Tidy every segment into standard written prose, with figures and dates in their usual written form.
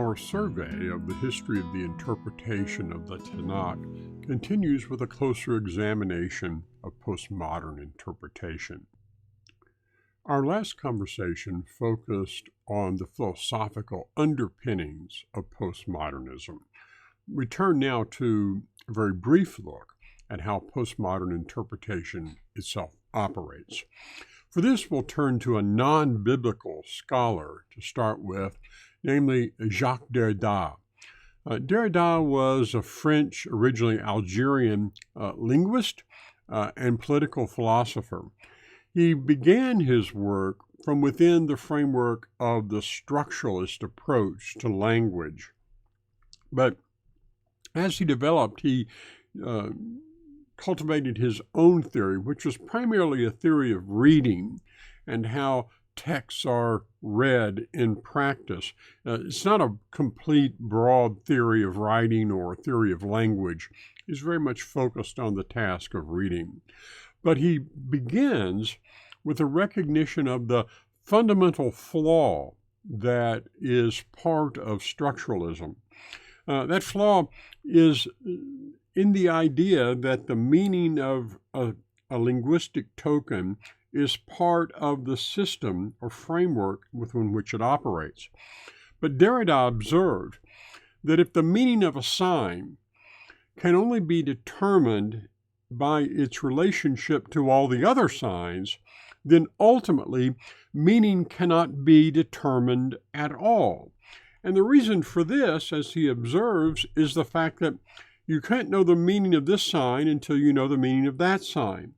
Our survey of the history of the interpretation of the Tanak continues with a closer examination of postmodern interpretation. Our last conversation focused on the philosophical underpinnings of postmodernism. We turn now to a very brief look at how postmodern interpretation itself operates. For this, we'll turn to a non-biblical scholar to start with, namely Jacques Derrida. Derrida was a French, originally Algerian linguist and political philosopher. He began his work from within the framework of the structuralist approach to language. But as he developed, he cultivated his own theory, which was primarily a theory of reading and how texts are read in practice. It's not a complete broad theory of writing or theory of language. It's very much focused on the task of reading. But he begins with a recognition of the fundamental flaw that is part of structuralism. That flaw is in the idea that the meaning of a linguistic token is part of the system or framework within which it operates. But Derrida observed that if the meaning of a sign can only be determined by its relationship to all the other signs, then ultimately meaning cannot be determined at all. And the reason for this, as he observes, is the fact that you can't know the meaning of this sign until you know the meaning of that sign.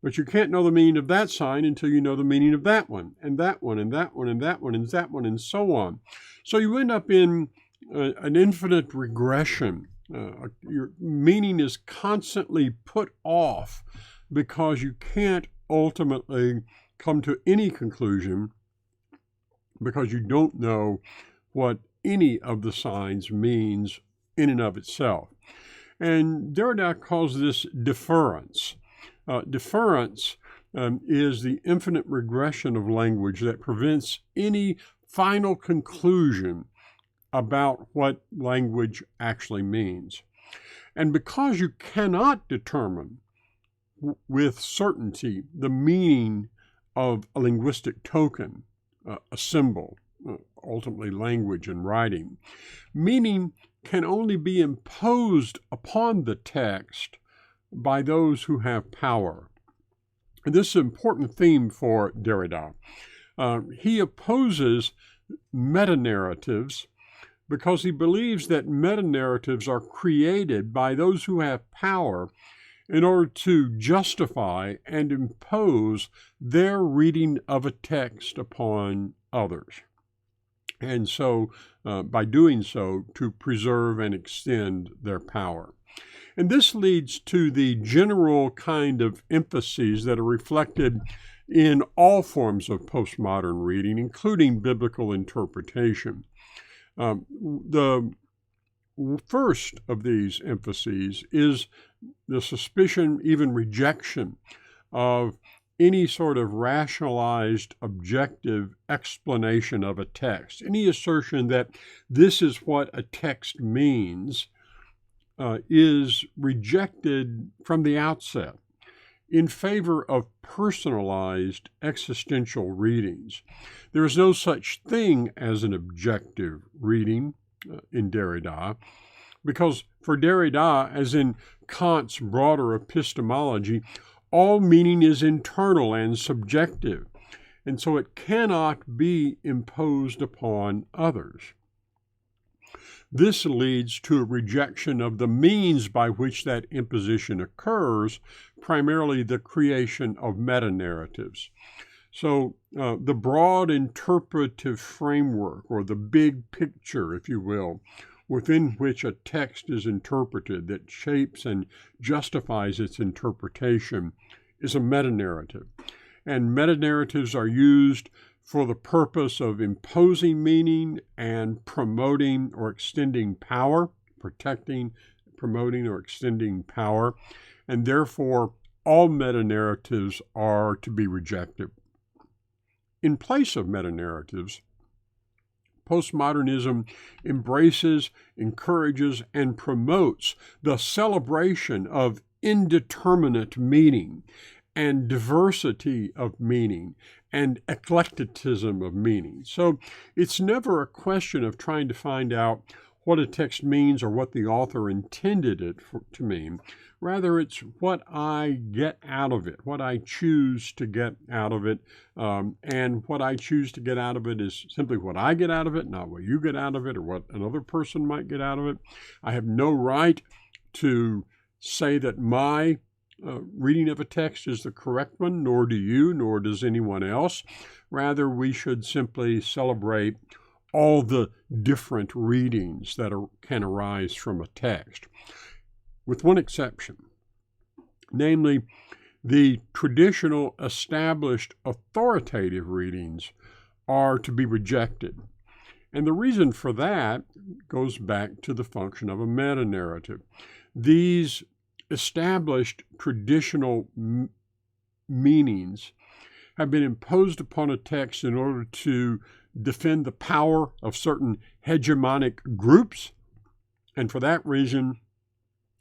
But you can't know the meaning of that sign until you know the meaning of that one, and that one, and that one, and that one, and that one, and so on. So you end up in an infinite regression. Your meaning is constantly put off because you can't ultimately come to any conclusion because you don't know what any of the signs means in and of itself. And Derrida calls this deference. Deference is the infinite regression of language that prevents any final conclusion about what language actually means. And because you cannot determine with certainty the meaning of a linguistic token, a symbol, ultimately language and writing, meaning can only be imposed upon the text by those who have power. And this is an important theme for Derrida. He opposes metanarratives because he believes that metanarratives are created by those who have power in order to justify and impose their reading of a text upon others. And so, by doing so, to preserve and extend their power. And this leads to the general kind of emphases that are reflected in all forms of postmodern reading, including biblical interpretation. The first of these emphases is the suspicion, even rejection, of any sort of rationalized, objective explanation of a text. Any assertion that this is what a text means is rejected from the outset in favor of personalized existential readings. There is no such thing as an objective reading in Derrida, because for Derrida, as in Kant's broader epistemology, all meaning is internal and subjective, and so it cannot be imposed upon others. This leads to a rejection of the means by which that imposition occurs, primarily the creation of metanarratives. So the broad interpretive framework, or the big picture, if you will, within which a text is interpreted that shapes and justifies its interpretation, is a metanarrative. And metanarratives are used for the purpose of imposing meaning and promoting or extending power, protecting, promoting, or extending power, and therefore all metanarratives are to be rejected. In place of metanarratives, postmodernism embraces, encourages, and promotes the celebration of indeterminate meaning and diversity of meaning and eclecticism of meaning. So it's never a question of trying to find out what a text means or what the author intended it to mean. Rather, it's what I get out of it, what I choose to get out of it. And what I choose to get out of it is simply what I get out of it, not what you get out of it or what another person might get out of it. I have no right to say that my reading of a text is the correct one, nor do you, nor does anyone else. Rather, we should simply celebrate all the different readings that can arise from a text, with one exception, namely the traditional established authoritative readings are to be rejected. And the reason for that goes back to the function of a metanarrative. These established traditional meanings have been imposed upon a text in order to defend the power of certain hegemonic groups, and for that reason,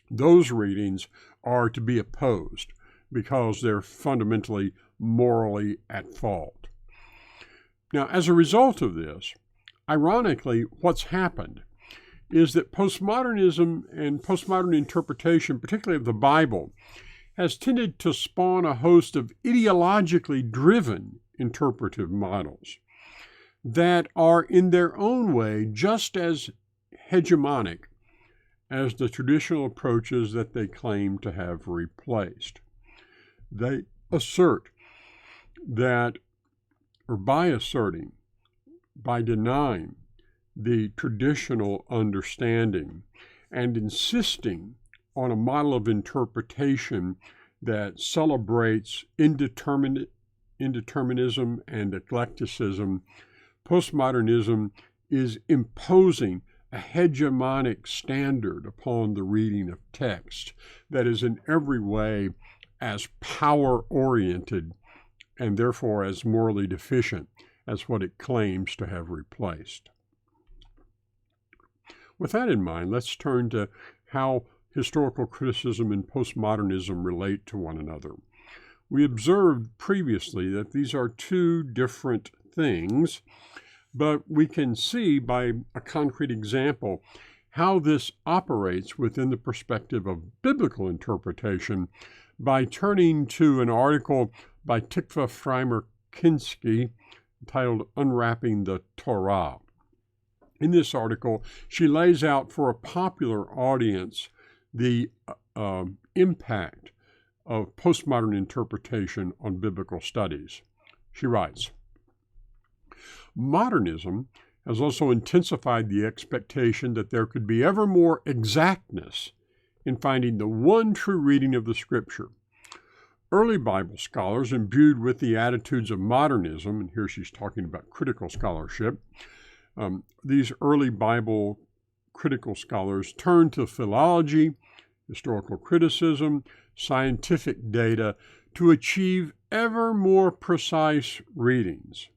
those readings are to be opposed because they're fundamentally morally at fault. Now, as a result of this, ironically, what's happened is that postmodernism and postmodern interpretation, particularly of the Bible, has tended to spawn a host of ideologically driven interpretive models that are in their own way just as hegemonic as the traditional approaches that they claim to have replaced. They assert that, or by asserting, by denying the traditional understanding and insisting on a model of interpretation that celebrates indeterminism and eclecticism, postmodernism is imposing a hegemonic standard upon the reading of text that is in every way as power-oriented and therefore as morally deficient as what it claims to have replaced. With that in mind, let's turn to how historical criticism and postmodernism relate to one another. We observed previously that these are two different things, but we can see by a concrete example how this operates within the perspective of biblical interpretation by turning to an article by Frymer-Kensky titled Unwrapping the Torah. In this article, she lays out for a popular audience the impact of postmodern interpretation on biblical studies. She writes, "Modernism has also intensified the expectation that there could be ever more exactness in finding the one true reading of the Scripture. Early Bible scholars, imbued with the attitudes of modernism," and here she's talking about critical scholarship, these early Bible critical scholars turned to philology, historical criticism, scientific data to achieve ever more precise readings.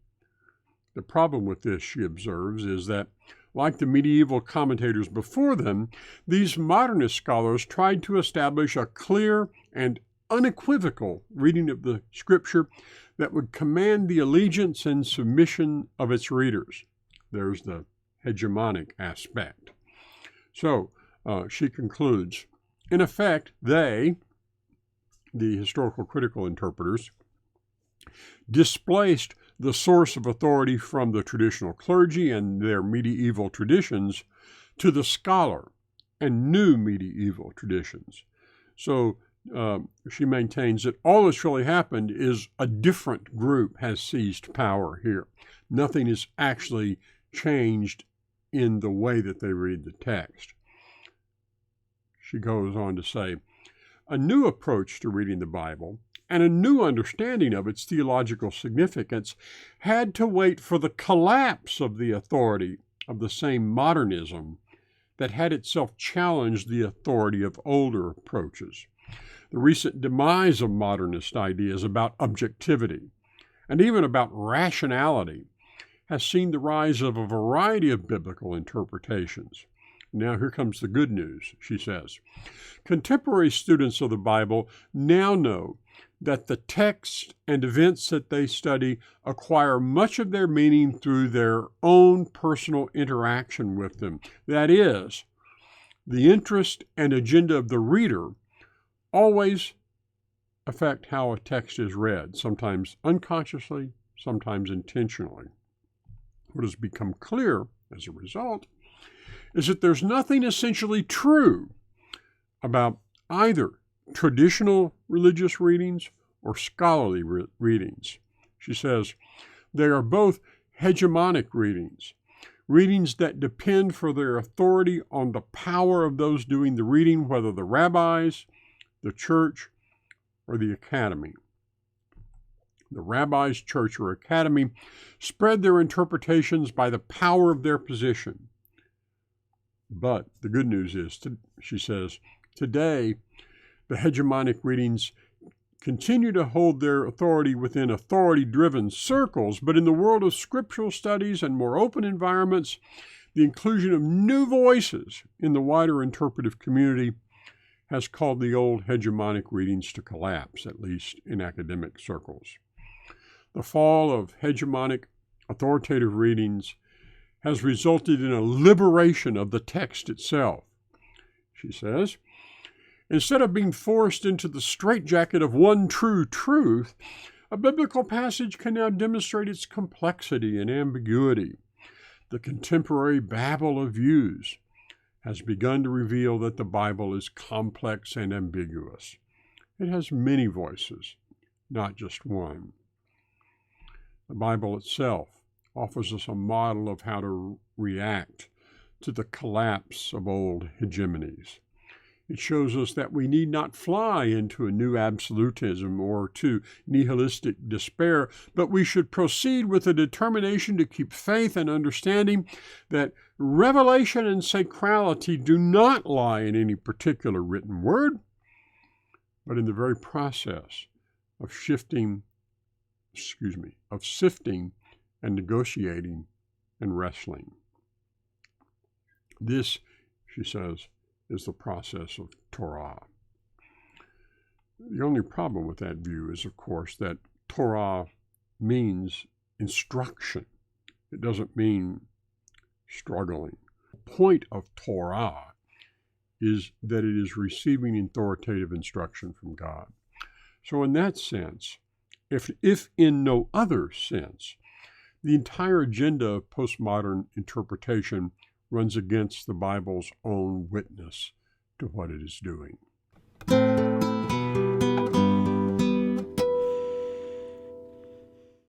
The problem with this, she observes, is that, like the medieval commentators before them, these modernist scholars tried to establish a clear and unequivocal reading of the Scripture that would command the allegiance and submission of its readers. There's the hegemonic aspect. So she concludes, in effect, they, the historical critical interpreters, displaced the source of authority from the traditional clergy and their medieval traditions to the scholar and new medieval traditions. So she maintains that all that's really happened is a different group has seized power here. Nothing is actually changed in the way that they read the text. She goes on to say, a new approach to reading the Bible and a new understanding of its theological significance had to wait for the collapse of the authority of the same modernism that had itself challenged the authority of older approaches. The recent demise of modernist ideas about objectivity and even about rationality has seen the rise of a variety of biblical interpretations. Now here comes the good news, she says. Contemporary students of the Bible now know that the texts and events that they study acquire much of their meaning through their own personal interaction with them. That is, the interest and agenda of the reader always affect how a text is read, sometimes unconsciously, sometimes intentionally. What has become clear as a result is that there's nothing essentially true about either traditional religious readings or scholarly readings. She says they are both hegemonic readings, readings that depend for their authority on the power of those doing the reading, whether the rabbis, the church, or the academy. The rabbis, church, or academy spread their interpretations by the power of their position. But the good news is, she says, today the hegemonic readings continue to hold their authority within authority-driven circles, but in the world of scriptural studies and more open environments, the inclusion of new voices in the wider interpretive community has called the old hegemonic readings to collapse, at least in academic circles. The fall of hegemonic authoritative readings has resulted in a liberation of the text itself. She says, instead of being forced into the straitjacket of one true truth, a biblical passage can now demonstrate its complexity and ambiguity. The contemporary babble of views has begun to reveal that the Bible is complex and ambiguous. It has many voices, not just one. The Bible itself offers us a model of how to react to the collapse of old hegemonies. It shows us that we need not fly into a new absolutism or to nihilistic despair, but we should proceed with a determination to keep faith and understanding that revelation and sacrality do not lie in any particular written word, but in the very process of sifting and negotiating and wrestling. This, she says, is the process of Torah. The only problem with that view is, of course, that Torah means instruction. It doesn't mean struggling. The point of Torah is that it is receiving authoritative instruction from God. So in that sense, if in no other sense, the entire agenda of postmodern interpretation runs against the Bible's own witness to what it is doing.